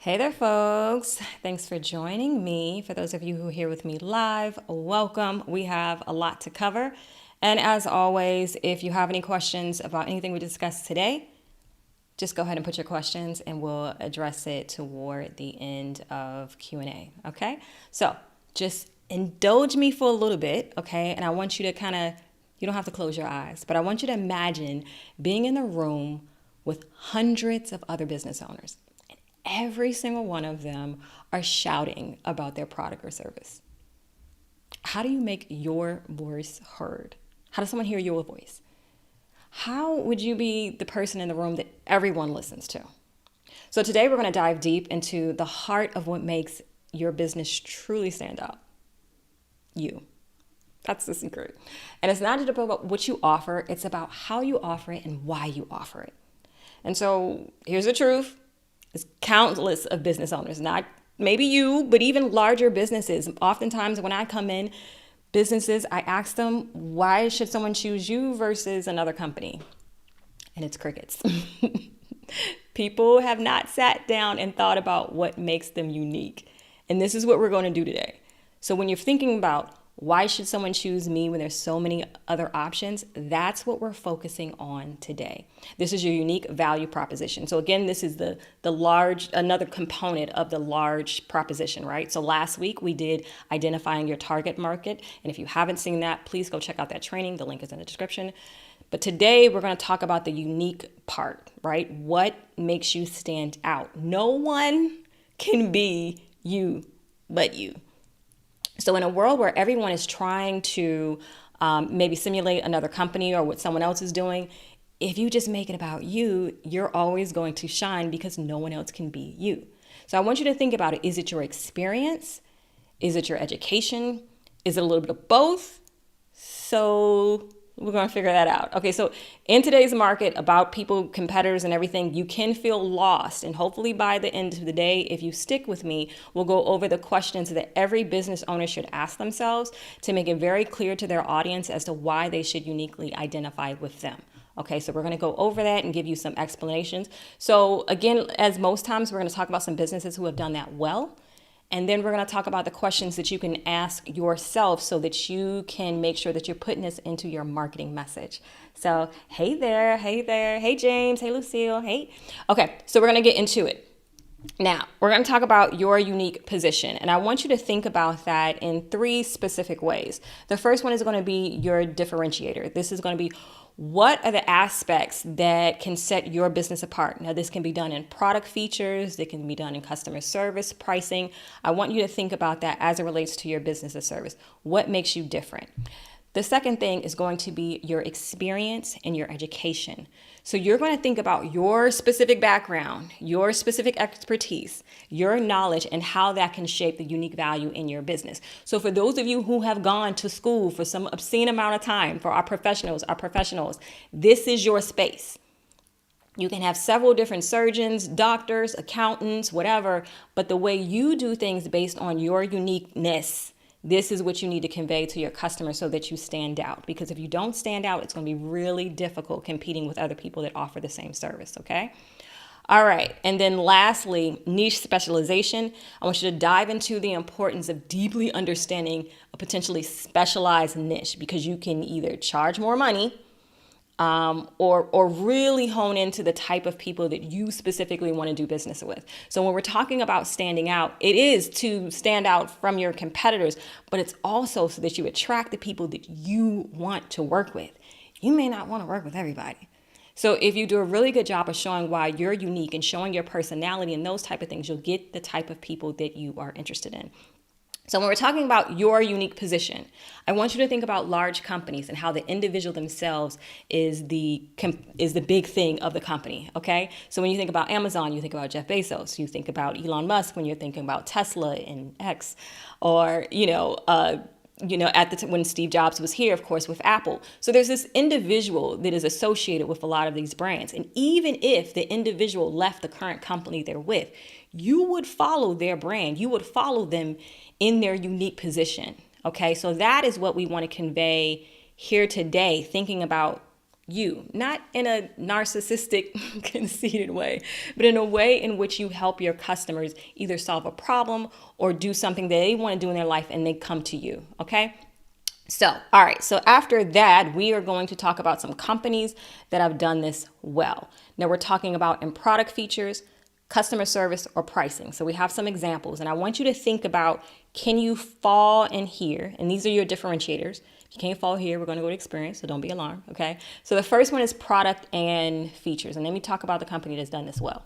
Hey there, folks. Thanks for joining me. For those of you who are here with me live, welcome. We have a lot to cover. And as always, if you have any questions about anything we discussed today, just go ahead and put your questions and we'll address it toward the end of Q&A, okay? So just indulge me for a little bit, okay? And I want you to you don't have to close your eyes, but I want you to imagine being in the room with hundreds of other business owners. Every single one of them are shouting about their product or service. How do you make your voice heard? How does someone hear your voice? How would you be the person in the room that everyone listens to? So today we're going to dive deep into the heart of what makes your business truly stand out. You. That's the secret. And it's not just about what you offer, it's about how you offer it and why you offer it. And so here's the truth. It's countless of business owners, not maybe you, but even larger businesses. Oftentimes when I come in businesses, I ask them, why should someone choose you versus another company? And it's crickets. People have not sat down and thought about what makes them unique. And this is what we're going to do today. So when you're thinking about why should someone choose me when there's so many other options? That's what we're focusing on today. This is your unique value proposition. So again, this is another component of the large proposition, right? So last week we did identifying your target market. And if you haven't seen that, please go check out that training. The link is in the description. But today we're going to talk about the unique part, right? What makes you stand out? No one can be you but you. So in a world where everyone is trying to maybe simulate another company or what someone else is doing, if you just make it about you, you're always going to shine because no one else can be you. So I want you to think about it. Is it your experience? Is it your education? Is it a little bit of both? So we're going to figure that out. Okay, so in today's market about people, competitors and everything, you can feel lost. And hopefully by the end of the day, if you stick with me, we'll go over the questions that every business owner should ask themselves to make it very clear to their audience as to why they should uniquely identify with them. Okay, so we're going to go over that and give you some explanations. So again, as most times, we're going to talk about some businesses who have done that well. And then we're going to talk about the questions that you can ask yourself so that you can make sure that you're putting this into your marketing message. So, hey there, hey James, hey Lucille, hey. Okay, so we're going to get into it. Now, we're going to talk about your unique position, and I want you to think about that in three specific ways. The first one is going to be your differentiator. This is going to be what are the aspects that can set your business apart? Now, this can be done in product features. It can be done in customer service, pricing. I want you to think about that as it relates to your business or service. What makes you different? The second thing is going to be your experience and your education. So you're going to think about your specific background, your specific expertise, your knowledge, and how that can shape the unique value in your business. So for those of you who have gone to school for some obscene amount of time, for our professionals, this is your space. You can have several different surgeons, doctors, accountants, whatever, but the way you do things based on your uniqueness, this is what you need to convey to your customers so that you stand out. Because if you don't stand out, it's going to be really difficult competing with other people that offer the same service, okay? All right, and then lastly, niche specialization. I want you to dive into the importance of deeply understanding a potentially specialized niche because you can either charge more money or really hone into the type of people that you specifically want to do business with. So when we're talking about standing out, it is to stand out from your competitors, but it's also so that you attract the people that you want to work with. You may not want to work with everybody. So if you do a really good job of showing why you're unique and showing your personality and those type of things, you'll get the type of people that you are interested in. So when we're talking about your unique position, I want you to think about large companies and how the individual themselves is the big thing of the company, okay? So when you think about Amazon, you think about Jeff Bezos. You think about Elon Musk when you're thinking about Tesla and X, or, when Steve Jobs was here, of course, with Apple. So there's this individual that is associated with a lot of these brands. And even if the individual left the current company they're with, you would follow their brand. You would follow them in their unique position. Okay, so that is what we want to convey here today, thinking about you, not in a narcissistic, conceited way, but in a way in which you help your customers either solve a problem or do something that they want to do in their life and they come to you. Okay. So, all right. So after that, we are going to talk about some companies that have done this well. Now we're talking about in product features, customer service, or pricing. So we have some examples, and I want you to think about, can you fall in here? And these are your differentiators. If you can't fall here, we're going to go to experience, so don't be alarmed, okay? So the first one is product and features, and let me talk about the company that's done this well.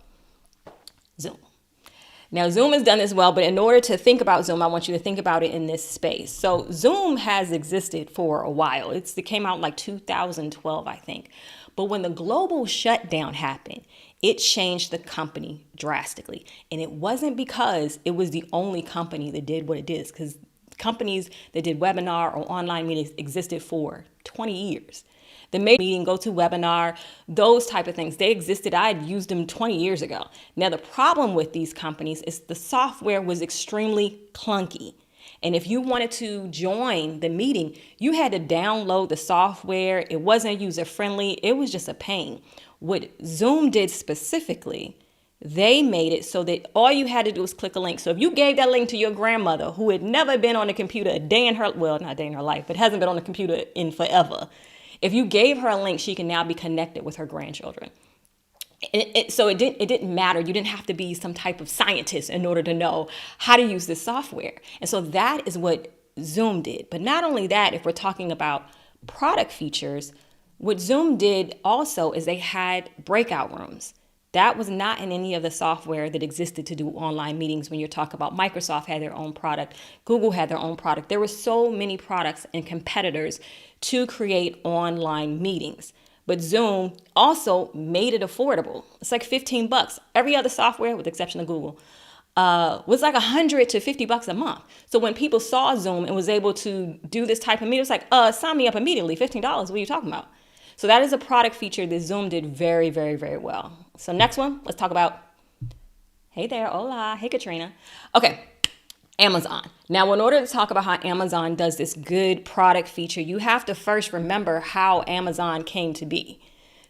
Zoom. Now, Zoom has done this well, but in order to think about Zoom, I want you to think about it in this space. So Zoom has existed for a while. It came out like 2012, I think. But when the global shutdown happened, it changed the company drastically. And it wasn't because it was the only company that did what it did, because companies that did webinar or online meetings existed for 20 years. The meeting, go to webinar, those type of things, they existed. I had used them 20 years ago. Now, the problem with these companies is the software was extremely clunky. And if you wanted to join the meeting, you had to download the software. It wasn't user friendly. It was just a pain. What Zoom did specifically, they made it so that all you had to do was click a link. So if you gave that link to your grandmother who had never been on a computer a day in her, well, not a day in her life, but hasn't been on a computer in forever. If you gave her a link, she can now be connected with her grandchildren. So it didn't matter. You didn't have to be some type of scientist in order to know how to use this software. And so that is what Zoom did. But not only that, if we're talking about product features, what Zoom did also is they had breakout rooms. That was not in any of the software that existed to do online meetings. When you're talking about Microsoft had their own product, Google had their own product. There were so many products and competitors to create online meetings. But Zoom also made it affordable. It's like $15. Every other software, with the exception of Google, was like $100 to $50 a month. So when people saw Zoom and was able to do this type of meeting, it's like, sign me up immediately, $15. What are you talking about? So that is a product feature that Zoom did very, very, very well. So next one, let's talk about, hey there, hola, hey Katrina. Okay, Amazon. Now, in order to talk about how Amazon does this good product feature, you have to first remember how Amazon came to be.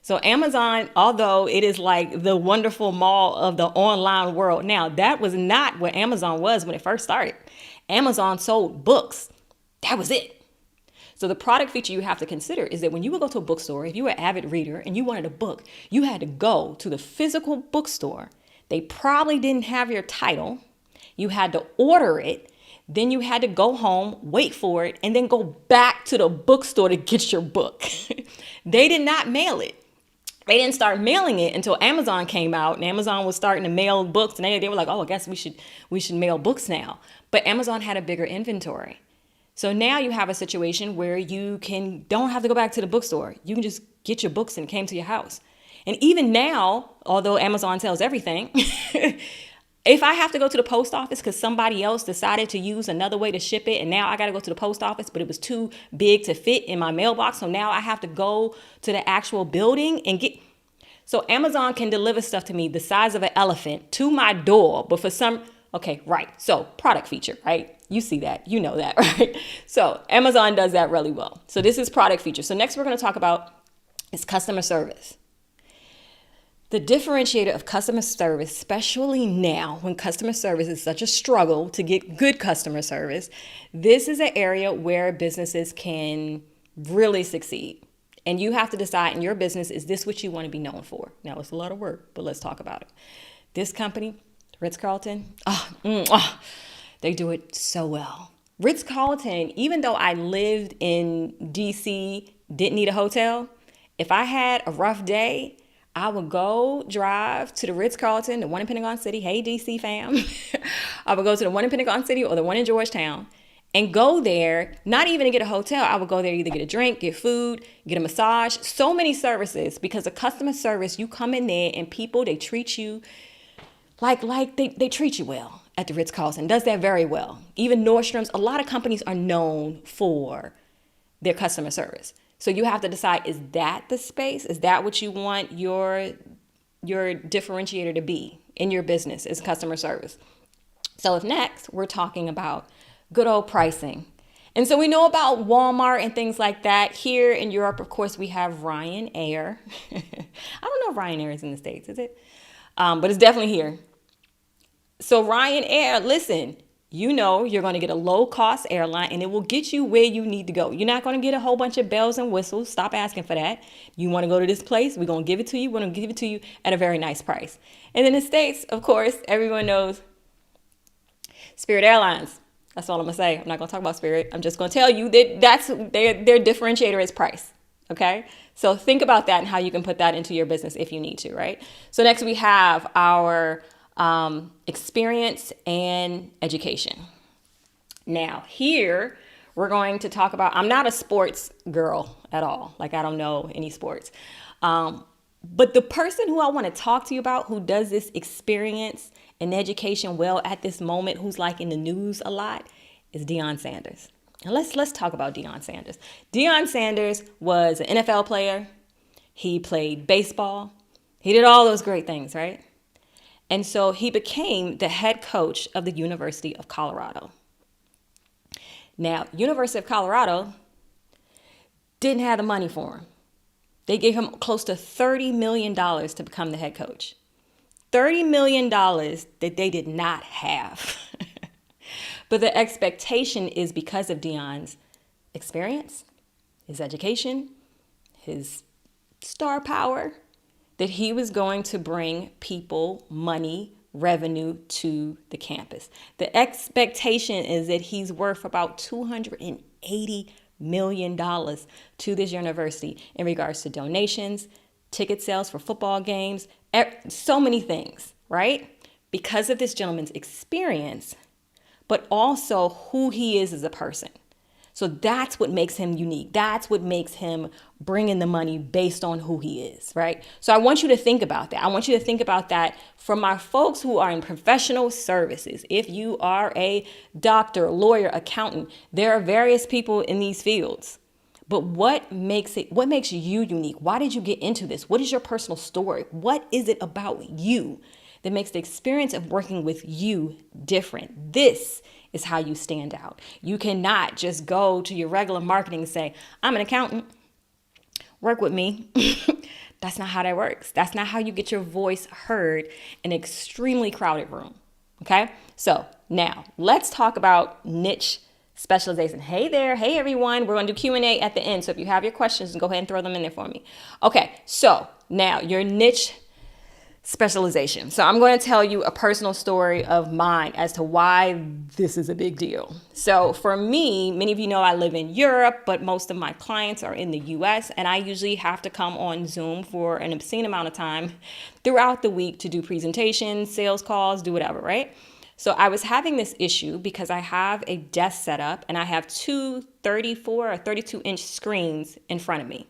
So Amazon, although it is like the wonderful mall of the online world now, that was not what Amazon was when it first started. Amazon sold books. That was it. So the product feature you have to consider is that when you would go to a bookstore, if you were an avid reader and you wanted a book, you had to go to the physical bookstore. They probably didn't have your title. You had to order it. Then you had to go home, wait for it, and then go back to the bookstore to get your book. They did not mail it. They didn't start mailing it until Amazon came out, and Amazon was starting to mail books, and they were like, oh, I guess we should mail books now. But Amazon had a bigger inventory. So now you have a situation where you don't have to go back to the bookstore. You can just get your books and it came to your house. And even now, although Amazon sells everything, if I have to go to the post office because somebody else decided to use another way to ship it, and now I got to go to the post office, but it was too big to fit in my mailbox, so now I have to go to the actual building and get. So Amazon can deliver stuff to me the size of an elephant to my door, but for some, okay, right. So product feature, right? You see that, you know that, right? So Amazon does that really well. So this is product feature. So next we're going to talk about is customer service. The differentiator of customer service, especially now when customer service is such a struggle to get good customer service, this is an area where businesses can really succeed. And you have to decide in your business, is this what you want to be known for? Now, it's a lot of work, but let's talk about it. This company, Ritz-Carlton, they do it so well. Ritz-Carlton, even though I lived in DC, didn't need a hotel, if I had a rough day, I would go drive to the Ritz-Carlton, the one in Pentagon City. Hey, DC fam. I would go to the one in Pentagon City or the one in Georgetown and go there, not even to get a hotel. I would go there either get a drink, get food, get a massage, so many services, because the customer service, you come in there and people, they treat you like they treat you well at the Ritz-Carlton. Does that very well. Even Nordstrom's, a lot of companies are known for their customer service. So you have to decide, is that the space? Is that what you want your differentiator to be in your business, is customer service? So if next we're talking about good old pricing. And so we know about Walmart and things like that. Here in Europe, of course, we have Ryanair. I don't know if Ryanair is in the States, is it? But it's definitely here. So Ryanair, listen, you know you're going to get a low-cost airline, and it will get you where you need to go. You're not going to get a whole bunch of bells and whistles. Stop asking for that. You want to go to this place, we're going to give it to you. We're going to give it to you at a very nice price. And in the States, of course, everyone knows Spirit Airlines. That's all I'm going to say. I'm not going to talk about Spirit. I'm just going to tell you that that's their differentiator is price. Okay? So think about that and how you can put that into your business if you need to, right? So next we have our experience and education. Now here we're going to talk about, I'm not a sports girl at all. Like I don't know any sports. But the person who I want to talk to you about who does this experience and education well at this moment, who's like in the news a lot, is Deion Sanders. And let's talk about Deion Sanders. Deion Sanders was an NFL player. He played baseball. He did all those great things, right? And so he became the head coach of the University of Colorado. Now, University of Colorado didn't have the money for him. They gave him close to $30 million to become the head coach. $30 million that they did not have. But the expectation is because of Deion's experience, his education, his star power, that he was going to bring people money, revenue to the campus. The expectation is that he's worth about $280 million to this university in regards to donations, ticket sales for football games, so many things, right? Because of this gentleman's experience, but also who he is as a person. So that's what makes him unique. That's what makes him bring in the money based on who he is, right? So I want you to think about that. I want you to think about that from my folks who are in professional services. If you are a doctor, lawyer, accountant, there are various people in these fields. But what makes you unique? Why did you get into this? What is your personal story? What is it about you that makes the experience of working with you different? This is how you stand out. You cannot just go to your regular marketing and say, I'm an accountant, work with me. That's not how that works. That's not how you get your voice heard in an extremely crowded room. Okay? So now let's talk about niche specialization. Hey there. Hey, everyone. We're going to do Q&A at the end. So if you have your questions, go ahead and throw them in there for me. Okay. So now your niche specialization. So I'm going to tell you a personal story of mine as to why this is a big deal. So for me, many of you know I live in Europe, but most of my clients are in the US, and I usually have to come on Zoom for an obscene amount of time throughout the week to do presentations, sales calls, do whatever, right? So I was having this issue because I have a desk set up and I have two 34 or 32 inch screens in front of me.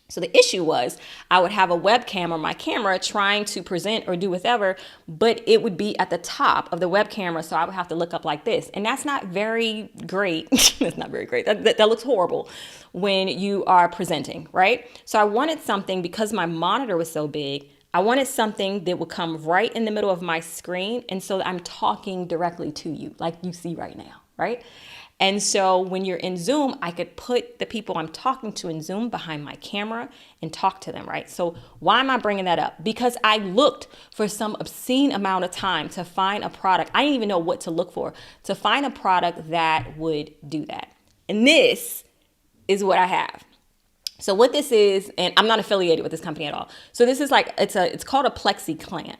So the issue was I would have a webcam or my camera trying to present or do whatever, but it would be at the top of the web camera. So I would have to look up like this. And that's not very great. That's not very great. That looks horrible when you are presenting, right? So I wanted something, because my monitor was so big, I wanted something that would come right in the middle of my screen. And so I'm talking directly to you like you see right now, right? And so when you're in Zoom, I could put the people I'm talking to in Zoom behind my camera and talk to them, right? So why am I bringing that up? Because I looked for some obscene amount of time to find a product. I didn't even know what to look for to find a product that would do that. And this is what I have. So what this is, and I'm not affiliated with this company at all. So this is like, it's called a plexicam,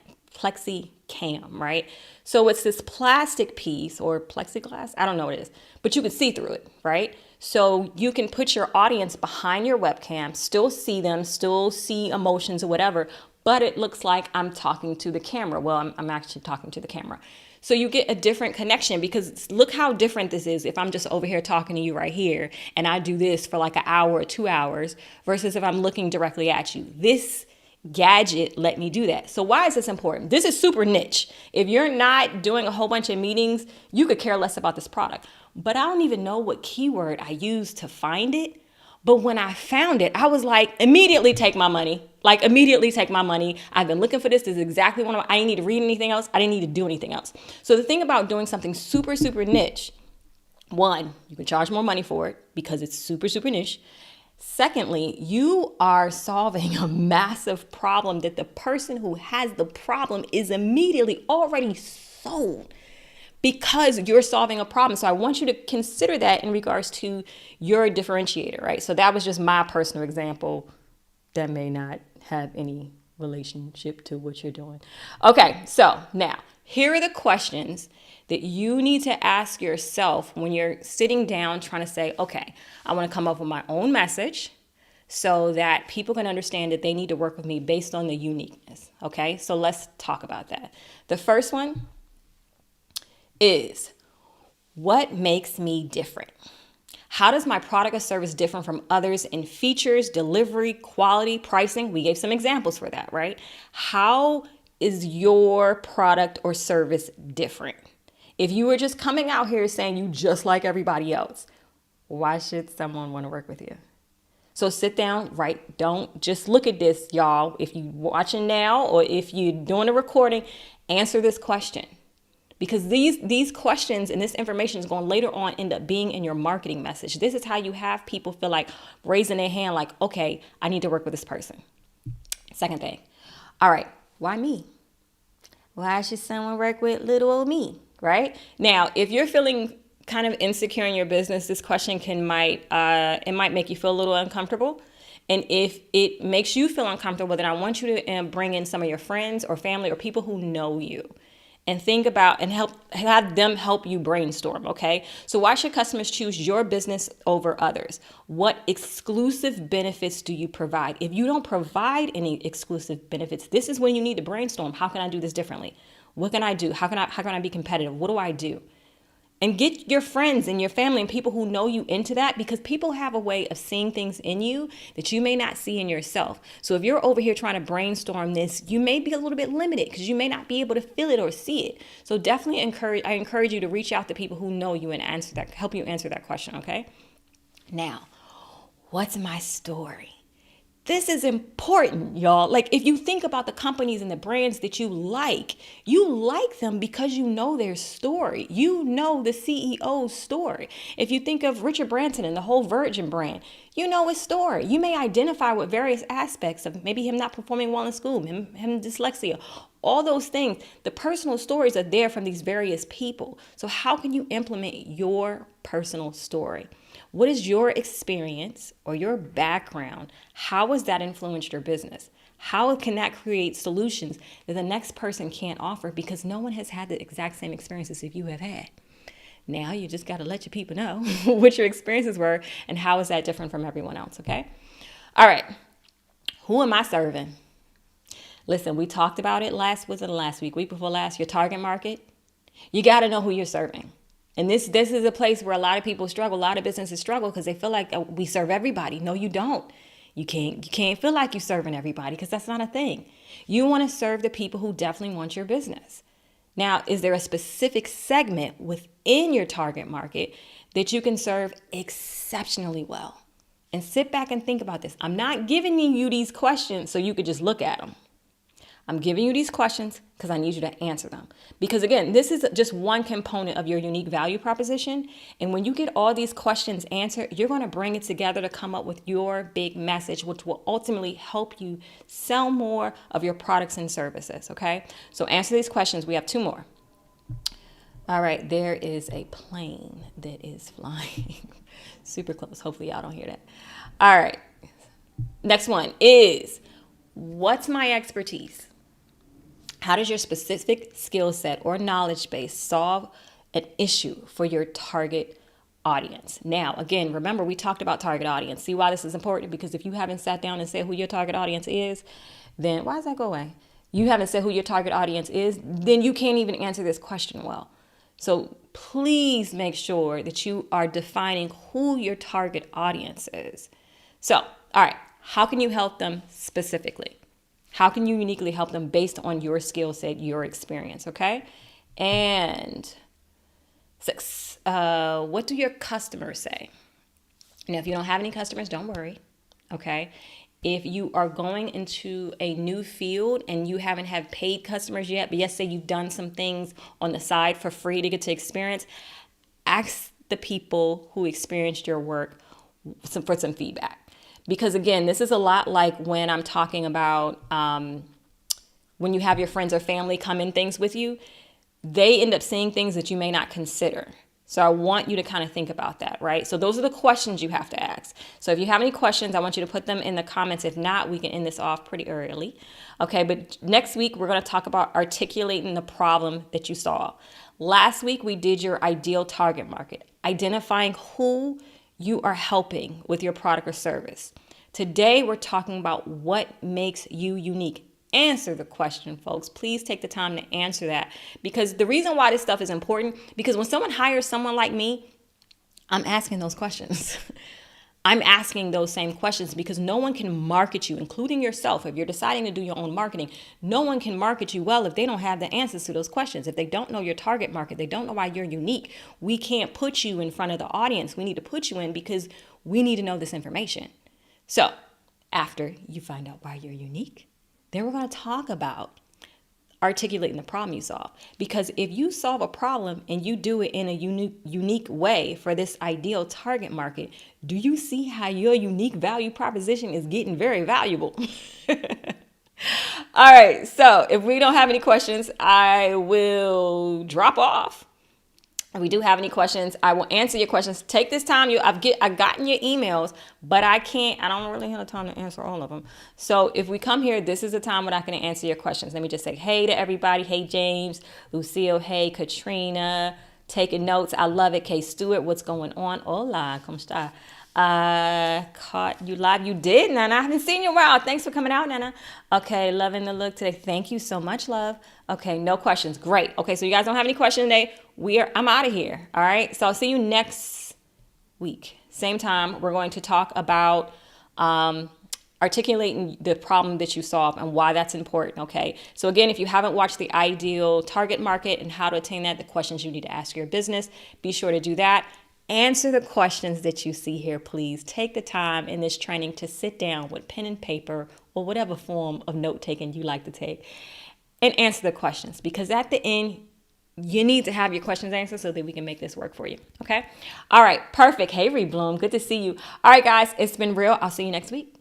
right? So it's this plastic piece or plexiglass, I don't know what it is, but you can see through it, right? So you can put your audience behind your webcam, still see them, still see emotions or whatever, but it looks like I'm talking to the camera. Well, I'm actually talking to the camera. So you get a different connection, because look how different this is if I'm just over here talking to you right here and I do this for like an hour or 2 hours versus if I'm looking directly at you. This gadget let me do that. So why is this important? This is super niche. If you're not doing a whole bunch of meetings, you could care less about this product. But I don't even know what keyword I used to find it. But when I found it, I was like, immediately take my money. Like, immediately take my money. I've been looking for this. This is exactly what I didn't need to read anything else. I didn't need to do anything else. So the thing about doing something super, super niche One, you can charge more money for it because it's super, super niche. Secondly, you are solving a massive problem that the person who has the problem is immediately already sold because you're solving a problem. So I want you to consider that in regards to your differentiator, right? So that was just my personal example that may not have any relationship to what you're doing. Okay, so now here are the questions that you need to ask yourself when you're sitting down trying to say, okay, I want to come up with my own message so that people can understand that they need to work with me based on the uniqueness. Okay, so let's talk about that. The first one is, what makes me different? How does my product or service differ from others in features, delivery, quality, pricing? We gave some examples for that, right? How is your product or service different? If you were just coming out here saying you just like everybody else, why should someone want to work with you? So sit down, right? Don't just look at this, y'all. If you're watching now or if you're doing a recording, answer this question. Because these questions and this information is going to later on end up being in your marketing message. This is how you have people feel like raising their hand like, okay, I need to work with this person. Second thing. All right, why me? Why should someone work with little old me? Right? Now, if you're feeling kind of insecure in your business, this question might make you feel a little uncomfortable. And if it makes you feel uncomfortable, then I want you to bring in some of your friends or family or people who know you and think about and have them help you brainstorm. Okay. So why should customers choose your business over others? What exclusive benefits do you provide? If you don't provide any exclusive benefits, this is when you need to brainstorm. How can I do this differently? What can I do? How can I be competitive? What do I do? And get your friends and your family and people who know you into that, because people have a way of seeing things in you that you may not see in yourself. So if you're over here trying to brainstorm this, you may be a little bit limited because you may not be able to feel it or see it. So definitely encourage you to reach out to people who know you and help you answer that question, okay? Now, what's my story? This is important, y'all. Like, if you think about the companies and the brands that you like them because you know their story. You know the CEO's story. If you think of Richard Branson and the whole Virgin brand, you know his story. You may identify with various aspects of maybe him not performing well in school, him dyslexia, all those things. The personal stories are there from these various people. So how can you implement your personal story? What is your experience or your background? How has that influenced your business? How can that create solutions that the next person can't offer because no one has had the exact same experiences that you have had? Now you just got to let your people know what your experiences were and how is that different from everyone else, okay? All right. Who am I serving? Listen, we talked about it last week before last, your target market. You got to know who you're serving. And this is a place where a lot of people struggle, a lot of businesses struggle because they feel like we serve everybody. No, you don't. You can't feel like you're serving everybody because that's not a thing. You want to serve the people who definitely want your business. Now, is there a specific segment within your target market that you can serve exceptionally well? And sit back and think about this. I'm not giving you these questions so you could just look at them. I'm giving you these questions because I need you to answer them. Because again, this is just one component of your unique value proposition. And when you get all these questions answered, you're going to bring it together to come up with your big message, which will ultimately help you sell more of your products and services. Okay. So answer these questions. We have two more. All right. There is a plane that is flying super close. Hopefully y'all don't hear that. All right. Next one is, what's my expertise? How does your specific skill set or knowledge base solve an issue for your target audience? Now, again, remember we talked about target audience. See why this is important? Because if you haven't sat down and said who your target audience is, then why does that go away? You haven't said who your target audience is, then you can't even answer this question well. So please make sure that you are defining who your target audience is. So, all right, how can you help them specifically? How can you uniquely help them based on your skill set, your experience, okay? And six, what do your customers say? Now, if you don't have any customers, don't worry, okay? If you are going into a new field and you haven't had paid customers yet, but say you've done some things on the side for free to get to experience, ask the people who experienced your work for some feedback. Because again, this is a lot like when I'm talking about when you have your friends or family come in things with you, they end up seeing things that you may not consider. So I want you to kind of think about that, right? So those are the questions you have to ask. So if you have any questions, I want you to put them in the comments. If not, we can end this off pretty early. Okay, but next week, we're going to talk about articulating the problem that you saw. Last week, we did your ideal target market, identifying who you are helping with your product or service. Today, we're talking about what makes you unique. Answer the question, folks. Please take the time to answer that, because the reason why this stuff is important, because when someone hires someone like me, I'm asking those questions. I'm asking those same questions because no one can market you, including yourself. If you're deciding to do your own marketing, no one can market you well if they don't have the answers to those questions. If they don't know your target market, they don't know why you're unique. We can't put you in front of the audience. We need to put you in because we need to know this information. So after you find out why you're unique, then we're going to talk about articulating the problem you solve. Because if you solve a problem and you do it in a unique way for this ideal target market, do you see how your unique value proposition is getting very valuable? All right. So if we don't have any questions, I will drop off. If we do have any questions, I will answer your questions. Take this time. I've gotten your emails, but I don't really have the time to answer all of them. So if we come here, this is the time when I can answer your questions. Let me just say hey to everybody. Hey, James, Lucille. Hey, Katrina. Taking notes. I love it. Kay Stewart, what's going on? Hola, ¿cómo está? Caught you live. You did, Nana. I haven't seen you in a while. Thanks for coming out, Nana. Okay, loving the look today. Thank you so much, love. Okay, no questions. Great. Okay, so you guys don't have any questions today. I'm out of here. All right. So I'll see you next week. Same time. We're going to talk about articulating the problem that you solve and why that's important. Okay. So again, if you haven't watched the ideal target market and how to attain that, the questions you need to ask your business, be sure to do that. Answer the questions that you see here, please. Take the time in this training to sit down with pen and paper or whatever form of note-taking you like to take and answer the questions, because at the end, you need to have your questions answered so that we can make this work for you. Okay? All right. Perfect. Hey, Rebloom. Good to see you. All right, guys. It's been real. I'll see you next week.